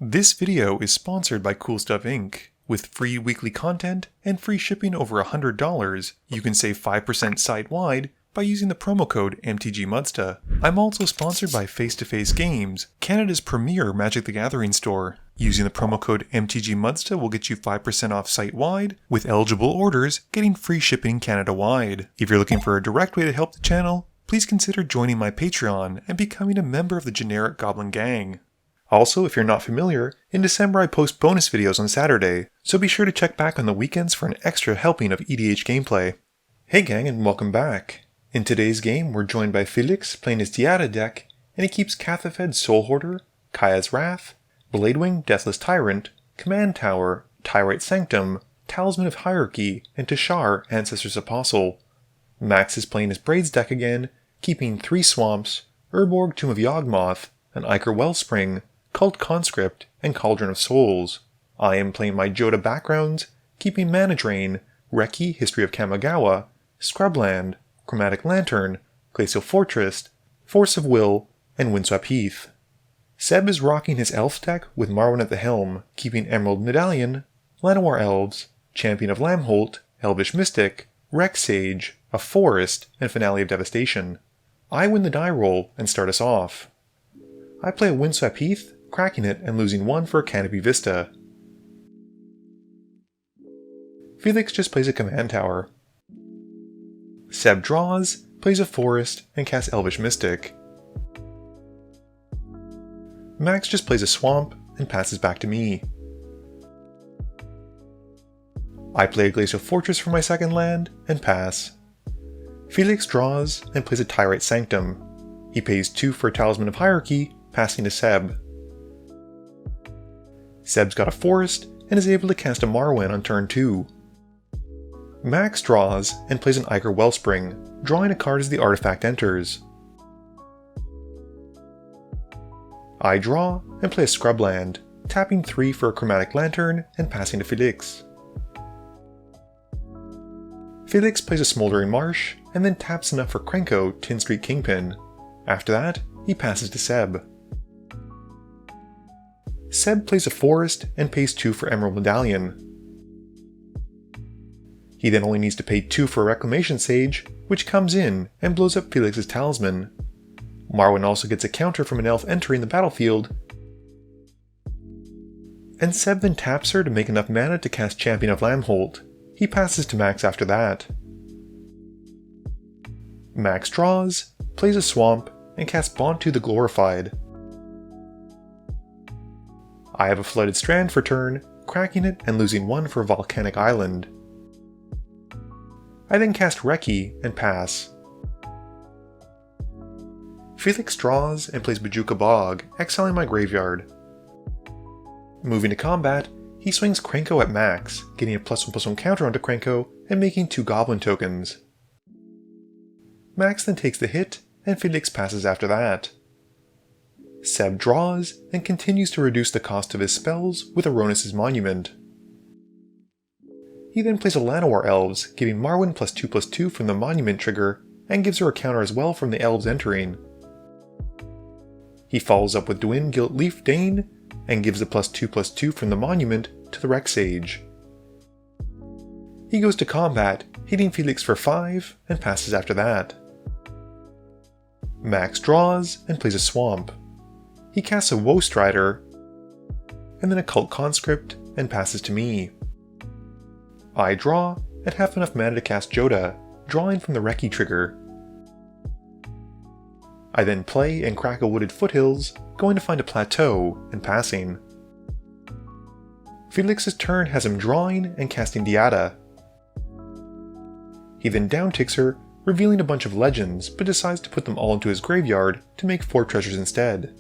This video is sponsored by Cool Stuff Inc. With free weekly content and free shipping over $100, you can save 5% site-wide by using the promo code MTGMudsta. I'm also sponsored by Face to Face Games, Canada's premier Magic the Gathering store. Using the promo code MTGMudsta will get you 5% off site-wide, with eligible orders getting free shipping Canada-wide. If you're looking for a direct way to help the channel, please consider joining my Patreon and becoming a member of the generic Goblin Gang. Also, if you're not familiar, in December I post bonus videos on Saturday, so be sure to check back on the weekends for an extra helping of EDH gameplay. Hey gang, and welcome back. In today's game, we're joined by Felix playing his Dihada deck, and he keeps Kathafed Soul Hoarder, Kaya's Wrath, Bladewing Deathless Tyrant, Command Tower, Tyrite Sanctum, Talisman of Hierarchy, and Tashar Ancestor's Apostle. Max is playing his Braids deck again, keeping 3 Swamps, Urborg Tomb of Yawgmoth, an Ichor Wellspring, Cult Conscript, and Cauldron of Souls. I am playing my Jodah backgrounds, keeping Mana Drain, Reki History of Kamigawa, Scrubland, Chromatic Lantern, Glacial Fortress, Force of Will, and Windswept Heath. Seb is rocking his Elf deck with Marwyn at the helm, keeping Emerald Medallion, Llanowar Elves, Champion of Lamholt, Elvish Mystic, Rex Sage, a Forest, and Finale of Devastation. I win the die roll and start us off. I play a Windswept Heath, cracking it and losing 1 for a Canopy Vista. Felix just plays a Command Tower. Seb draws, plays a Forest, and casts Elvish Mystic. Max just plays a Swamp and passes back to me. I play a Glacial Fortress for my second land and pass. Felix draws and plays a Tyrite Sanctum. He pays 2 for a Talisman of Hierarchy, passing to Seb. Seb's got a Forest and is able to cast a Marwyn on turn 2. Max draws and plays an Ichor Wellspring, drawing a card as the artifact enters. I draw and play a Scrubland, tapping 3 for a Chromatic Lantern and passing to Felix. Felix plays a Smoldering Marsh and then taps enough for Krenko, Tin Street Kingpin. After that, he passes to Seb. Seb plays a Forest and pays 2 for Emerald Medallion. He then only needs to pay 2 for a Reclamation Sage, which comes in and blows up Felix's Talisman. Marwyn also gets a counter from an elf entering the battlefield, and Seb then taps her to make enough mana to cast Champion of Lamholt. He passes to Max after that. Max draws, plays a Swamp, and casts Bontu the Glorified. I have a Flooded Strand for turn, cracking it and losing 1 for Volcanic Island. I then cast Reki and pass. Felix draws and plays Bojuka Bog, exiling my graveyard. Moving to combat, he swings Krenko at Max, getting a +1/+1 counter onto Krenko and making 2 Goblin tokens. Max then takes the hit, and Felix passes after that. Seb draws and continues to reduce the cost of his spells with Aronis' Monument. He then plays a Llanowar Elves, giving Marwyn +2/+2 from the Monument trigger, and gives her a counter as well from the Elves entering. He follows up with Dwyn Gilt Leaf Dane, and gives a +2/+2 from the Monument to the Rex Sage. He goes to combat, hitting Felix for 5, and passes after that. Max draws and plays a Swamp. He casts a Woe Strider, and then a Cult Conscript, and passes to me. I draw, and have enough mana to cast Jodah, drawing from the Reki trigger. I then play and crack a Wooded Foothills, going to find a Plateau, and passing. Felix's turn has him drawing and casting Dihada. He then downticks her, revealing a bunch of legends, but decides to put them all into his graveyard to make 4 treasures instead.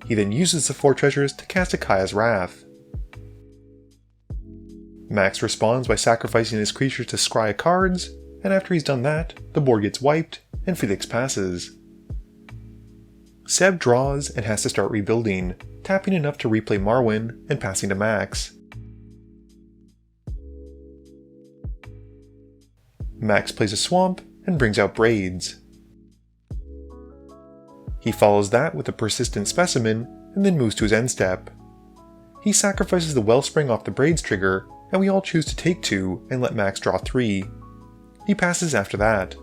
He then uses the 4 treasures to cast a Kaya's Wrath. Max responds by sacrificing his creatures to scry cards, and after he's done that, the board gets wiped, and Felix passes. Seb draws and has to start rebuilding, tapping enough to replay Marwyn and passing to Max. Max plays a Swamp and brings out Braids. He follows that with a Persistent Specimen and then moves to his end step. He sacrifices the Wellspring off the Braids trigger, and we all choose to take 2 and let Max draw 3. He passes after that.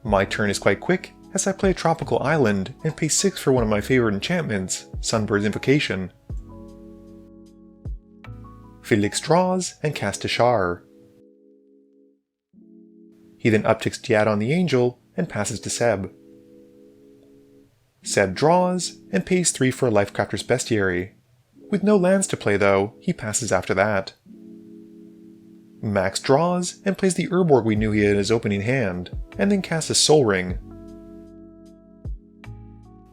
My turn is quite quick, as I play a Tropical Island and pay 6 for one of my favorite enchantments, Sunbird's Invocation. Felix draws and casts Tishar. He then upticks Dihada on the Angel and passes to Seb. Seb draws and pays 3 for a Lifecrafter's Bestiary. With no lands to play though, he passes after that. Max draws and plays the Urborg we knew he had in his opening hand, and then casts a Soul Ring.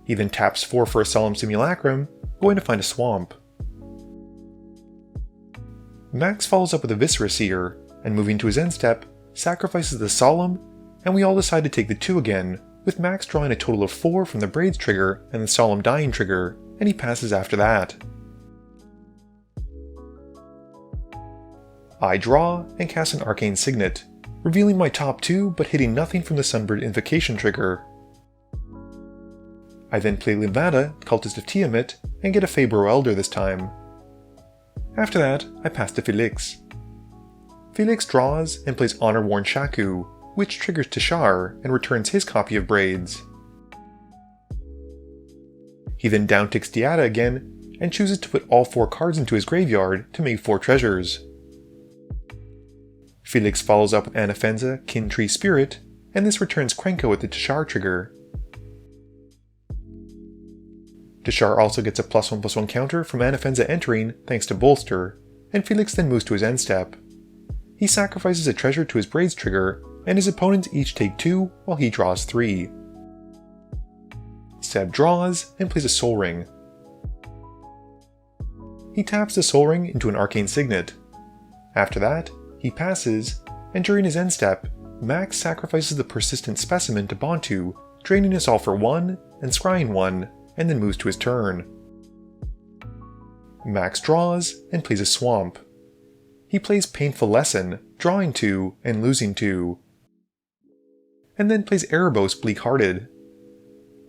He then taps 4 for a Solemn Simulacrum, going to find a swamp. Max follows up with a Viscera Seer, and moving to his end step, sacrifices the Solemn, and we all decide to take the 2 again, with Max drawing a total of 4 from the Braids trigger and the Solemn Dying trigger, and he passes after that. I draw and cast an Arcane Signet, revealing my top 2 but hitting nothing from the Sunbird Invocation trigger. I then play Dihada, Cultist of Tiamat, and get a Fabro Elder this time. After that, I pass to Felix. Felix draws and plays Honor-Worn Shaku, which triggers Tishar and returns his copy of Braids. He then downticks Dihada again, and chooses to put all 4 cards into his graveyard to make 4 treasures. Felix follows up with Anafenza, Kin Tree Spirit, and this returns Krenko with the Tishar trigger. Tishar also gets a +1/+1 counter from Anafenza entering thanks to Bolster, and Felix then moves to his end step. He sacrifices a treasure to his Braids trigger, and his opponents each take 2 while he draws 3. Seb draws and plays a Soul Ring. He taps the Soul Ring into an Arcane Signet. After that, he passes, and during his end step, Max sacrifices the Persistent Specimen to Bontu, draining us all for 1 and scrying 1, and then moves to his turn. Max draws and plays a Swamp. He plays Painful Lesson, drawing 2 and losing 2. And then plays Erebos Bleak-Hearted.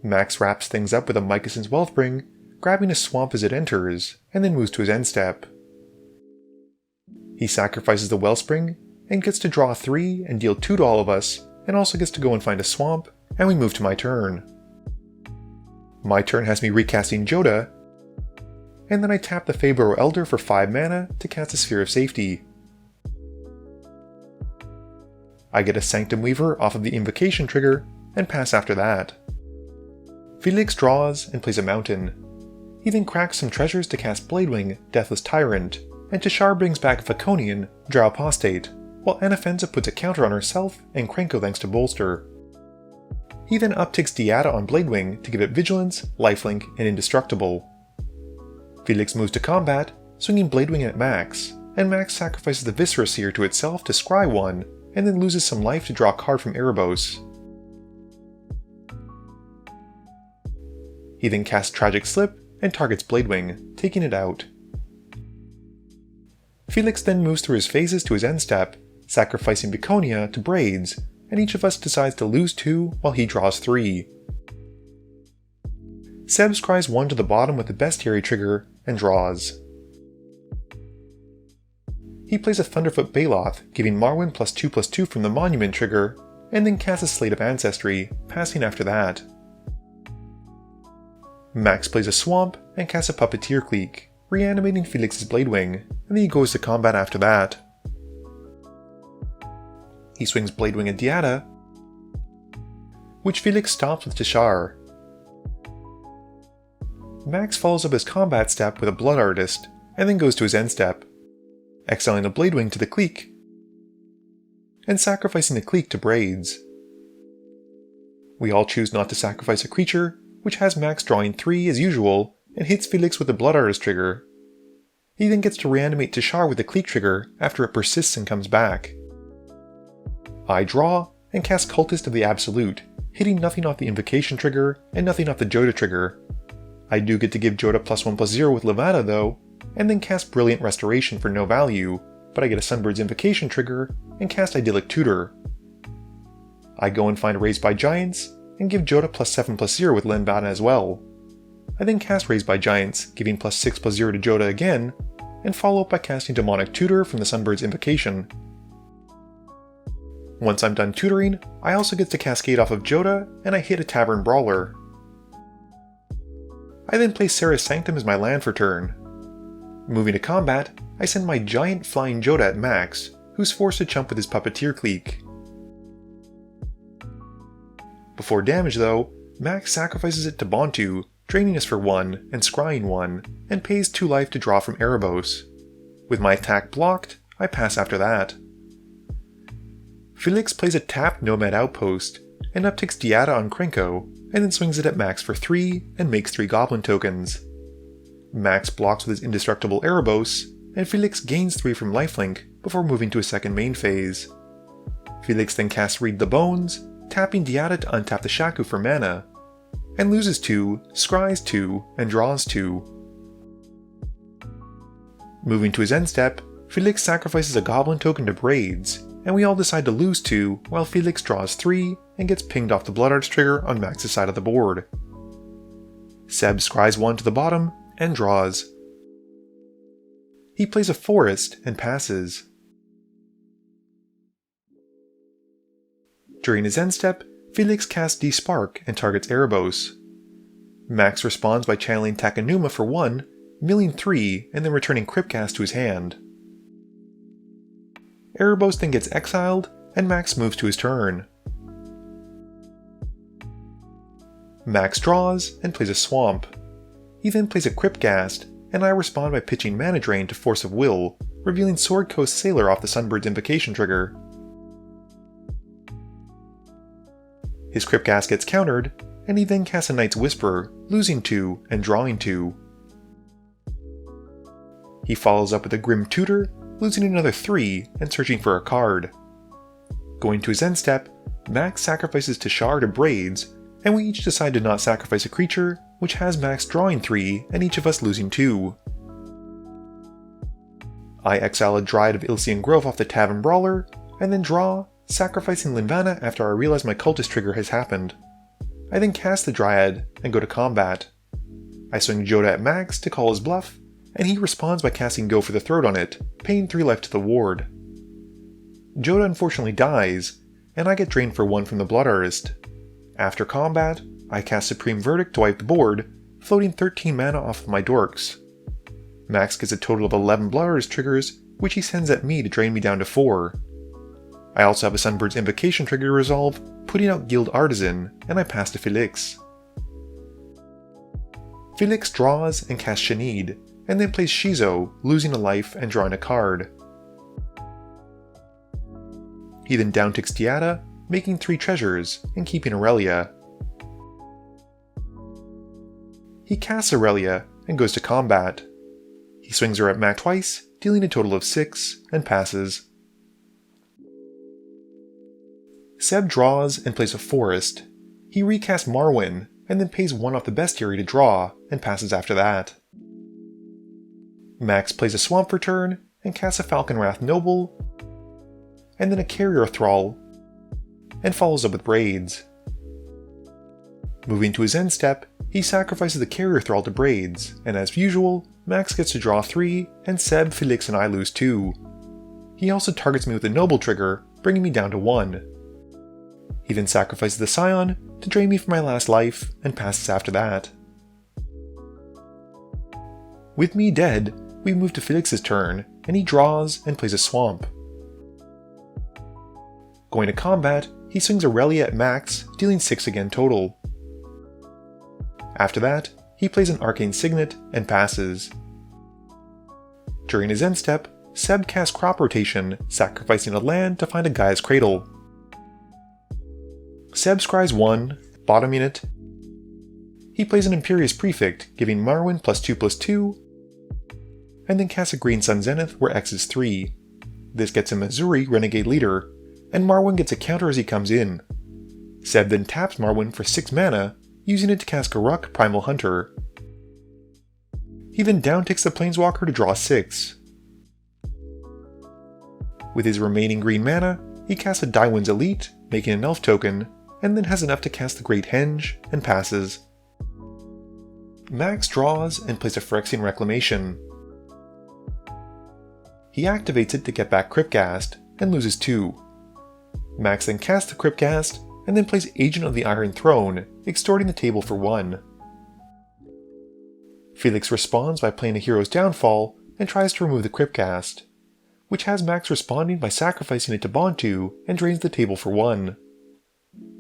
Max wraps things up with a Mycosynth's Wealthbring, grabbing a swamp as it enters, and then moves to his end step. He sacrifices the Wellspring, and gets to draw 3 and deal 2 to all of us, and also gets to go and find a swamp, and we move to my turn. My turn has me recasting Jodah, and then I tap the Fabro Elder for 5 mana to cast a Sphere of Safety. I get a Sanctum Weaver off of the Invocation trigger, and pass after that. Felix draws and plays a Mountain. He then cracks some treasures to cast Bladewing, Deathless Tyrant, and Tishar brings back Faconian, Drow Apostate, while Anafenza puts a counter on herself and Krenko thanks to Bolster. He then upticks Dihada on Bladewing to give it Vigilance, Lifelink, and Indestructible. Felix moves to combat, swinging Bladewing at Max, and Max sacrifices the Viscera Seer to itself to scry 1, and then loses some life to draw a card from Erebos. He then casts Tragic Slip and targets Bladewing, taking it out. Felix then moves through his phases to his end step, sacrificing Baconia to Braids, and each of us decides to lose 2 while he draws 3. Seb scries 1 to the bottom with the Bestiary trigger and draws. He plays a Thunderfoot Baloth, giving Marwyn +2/+2 from the Monument trigger, and then casts a Slate of Ancestry, passing after that. Max plays a Swamp and casts a Puppeteer Clique, reanimating Felix's Bladewing, and then he goes to combat after that. He swings Bladewing at Dihada, which Felix stops with Tishar. Max follows up his combat step with a Blood Artist, and then goes to his end step, exiling a Bladewing to the Clique, and sacrificing the Clique to Braids. We all choose not to sacrifice a creature, which has Max drawing 3 as usual, and hits Felix with the Blood Artist trigger. He then gets to reanimate Tishar with the Clique trigger after it persists and comes back. I draw and cast Cultist of the Absolute, hitting nothing off the Invocation trigger and nothing off the Jodah trigger. I do get to give Jodah +1/+0 with Dihada though, and then cast Brilliant Restoration for no value, but I get a Sunbird's Invocation trigger and cast Idyllic Tutor. I go and find Raised by Giants, and give Jodah +7/+0 with Dihada as well. I then cast Raised by Giants, giving +6/+0 to Jodah again, and follow up by casting Demonic Tutor from the Sunbird's Invocation. Once I'm done tutoring, I also get to cascade off of Jodah, and I hit a Tavern Brawler. I then play Sarah's Sanctum as my land for turn. Moving to combat, I send my giant flying Jodah at Max, who's forced to chump with his Puppeteer clique. Before damage though, Max sacrifices it to Bontu, draining us for 1 and scrying 1, and pays 2 life to draw from Erebos. With my attack blocked, I pass after that. Felix plays a tapped Nomad Outpost, and upticks Dihada on Krenko, and then swings it at Max for 3 and makes 3 Goblin tokens. Max blocks with his indestructible Erebos, and Felix gains 3 from lifelink before moving to a second main phase. Felix then casts Read the Bones, tapping Dihada to untap the Shaku for mana, and loses 2, scries 2, and draws 2. Moving to his end step, Felix sacrifices a Goblin token to Braids, and we all decide to lose 2 while Felix draws 3 and gets pinged off the Blood Arts trigger on Max's side of the board. Seb scries 1 to the bottom and draws. He plays a Forest and passes. During his end step, Felix casts Despark and targets Erebos. Max responds by channeling Takenuma for 1, milling 3, and then returning Cryptcast to his hand. Erebos then gets exiled, and Max moves to his turn. Max draws and plays a Swamp. He then plays a Cryptcast, and I respond by pitching Mana Drain to Force of Will, revealing Sword Coast Sailor off the Sunbird's Invocation trigger. His Cryptcast gets countered, and he then casts a Knight's Whisper, losing 2 and drawing 2. He follows up with a Grim Tutor, losing another 3 and searching for a card. Going to his end step, Max sacrifices Tashar to Braids, and we each decide to not sacrifice a creature, which has Max drawing 3 and each of us losing 2. I exile a Dryad of Ilsean Grove off the Tavern Brawler, and then draw, sacrificing Linvana after I realize my Cultist trigger has happened. I then cast the Dryad and go to combat. I swing Jodah at Max to call his bluff, and he responds by casting Go for the Throat on it, paying 3 life to the ward. Jodah unfortunately dies, and I get drained for 1 from the Blood Artist. After combat, I cast Supreme Verdict to wipe the board, floating 13 mana off of my dorks. Max gets a total of 11 Blood Artist triggers, which he sends at me to drain me down to 4. I also have a Sunbird's Invocation trigger to resolve, putting out Guild Artisan, and I pass to Felix. Felix draws and casts Shanid, and then plays Shizo, losing a life and drawing a card. He then downticks Dihada, making 3 treasures, and keeping Aurelia. He casts Aurelia, and goes to combat. He swings her at Mac twice, dealing a total of 6, and passes. Seb draws and plays a Forest. He recasts Marwyn, and then pays 1 off the Bestiary to draw, and passes after that. Max plays a Swamp for turn, and casts a Falconwrath Noble, and then a Carrier Thrall, and follows up with Braids. Moving to his end step, he sacrifices the Carrier Thrall to Braids, and as usual, Max gets to draw 3, and Seb, Felix, and I lose 2. He also targets me with a Noble trigger, bringing me down to 1. He then sacrifices the Scion to drain me for my last life, and passes after that. With me dead, we move to Felix's turn, and he draws and plays a Swamp. Going to combat, he swings Aurelia at Max, dealing 6 again total. After that, he plays an Arcane Signet and passes. During his end step, Seb casts Crop Rotation, sacrificing a land to find a Gaia's Cradle. Seb scries 1, bottoming it. He plays an Imperious Prefect, giving Marwyn +2/+2, and then casts a Green Sun Zenith where X is 3. This gets him Missouri Renegade Leader, and Marwyn gets a counter as he comes in. Seb then taps Marwyn for 6 mana, using it to cast Garruk Primal Hunter. He then downticks the Planeswalker to draw 6. With his remaining green mana, he casts a Daiwin's Elite, making an elf token, and then has enough to cast the Great Henge, and passes. Max draws and plays a Phyrexian Reclamation. He activates it to get back Cryptghast, and loses 2. Max then casts the Cryptghast, and then plays Agent of the Iron Throne, extorting the table for 1. Felix responds by playing a Hero's Downfall, and tries to remove the Cryptghast, which has Max responding by sacrificing it to Bontu, and drains the table for 1.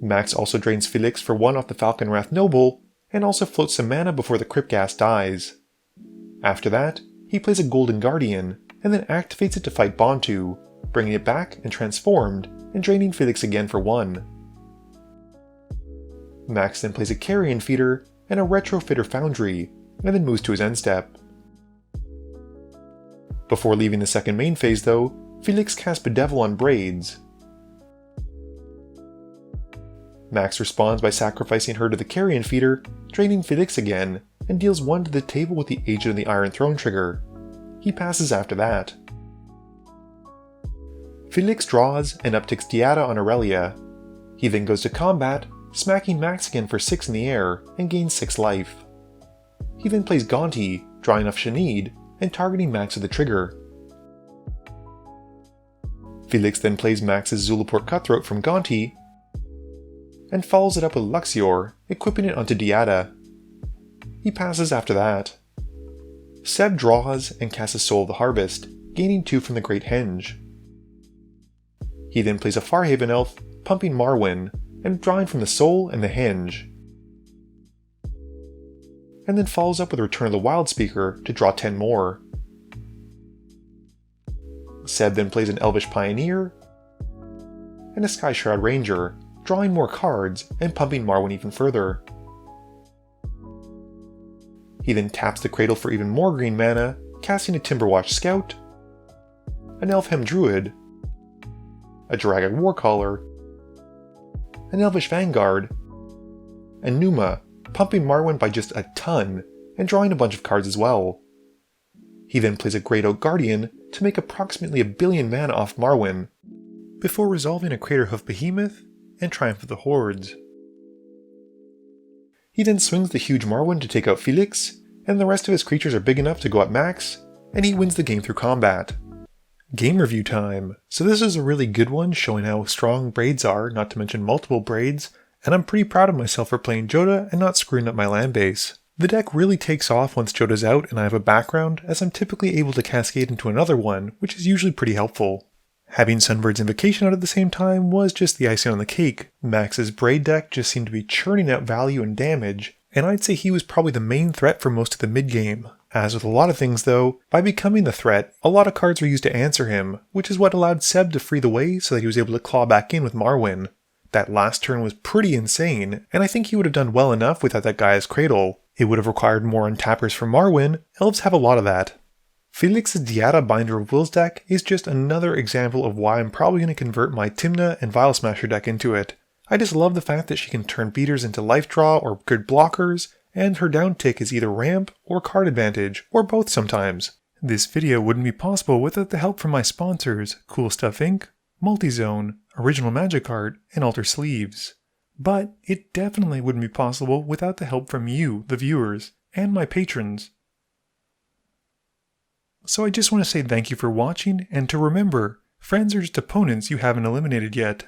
Max also drains Felix for 1 off the Falconwrath Noble, and also floats some mana before the Cryptghast dies. After that, he plays a Golden Guardian, and then activates it to fight Bontu, bringing it back and transformed, and draining Felix again for 1. Max then plays a Carrion Feeder and a Retrofitter Foundry, and then moves to his end step. Before leaving the second main phase though, Felix casts Bedevil on Braids. Max responds by sacrificing her to the Carrion Feeder, draining Felix again, and deals 1 to the table with the Agent of the Iron Throne trigger. He passes after that. Felix draws and upticks Dihada on Aurelia. He then goes to combat, smacking Max again for 6 in the air, and gains 6 life. He then plays Gonti, drawing off Shanid, and targeting Max with the trigger. Felix then plays Max's Zulaport Cutthroat from Gonti, and follows it up with Luxior, equipping it onto Dihada. He passes after that. Seb draws and casts a Soul of the Harvest, gaining 2 from the Great Henge. He then plays a Farhaven Elf, pumping Marwyn, and drawing from the Soul and the Henge. And then follows up with Return of the Wildspeaker to draw 10 more. Seb then plays an Elvish Pioneer, and a Skyshroud Ranger, drawing more cards and pumping Marwyn even further. He then taps the Cradle for even more green mana, casting a Timberwatch Scout, an Elfhelm Druid, a Dragon Warcaller, an Elvish Vanguard, and Numa, pumping Marwyn by just a ton, and drawing a bunch of cards as well. He then plays a Great Oak Guardian to make approximately 1 billion mana off Marwyn, before resolving a Craterhoof Behemoth and Triumph of the Hordes. He then swings the huge Marwyn to take out Felix, and the rest of his creatures are big enough to go at max, and he wins the game through combat. Game review time. So this is a really good one, showing how strong Braids are, not to mention multiple Braids, and I'm pretty proud of myself for playing Jodah and not screwing up my land base. The deck really takes off once Jodah's out and I have a background, as I'm typically able to cascade into another one, which is usually pretty helpful. Having Sunbird's Invocation out at the same time was just the icing on the cake. Max's Braid deck just seemed to be churning out value and damage, and I'd say he was probably the main threat for most of the mid-game. As with a lot of things though, by becoming the threat, a lot of cards were used to answer him, which is what allowed Seb to free the way so that he was able to claw back in with Marwyn. That last turn was pretty insane, and I think he would have done well enough without that Gaia's Cradle. It would have required more untappers from Marwyn. Elves have a lot of that. Felix's Dihada Binder of Wills deck is just another example of why I'm probably going to convert my Tymna and Vial Smasher deck into it. I just love the fact that she can turn beaters into life draw or good blockers, and her down tick is either ramp or card advantage, or both sometimes. This video wouldn't be possible without the help from my sponsors, Cool Stuff Inc., Multizone, Original Magic Art, and Alter Sleeves. But it definitely wouldn't be possible without the help from you, the viewers, and my patrons. So I just want to say thank you for watching, and to remember, friends are just opponents you haven't eliminated yet.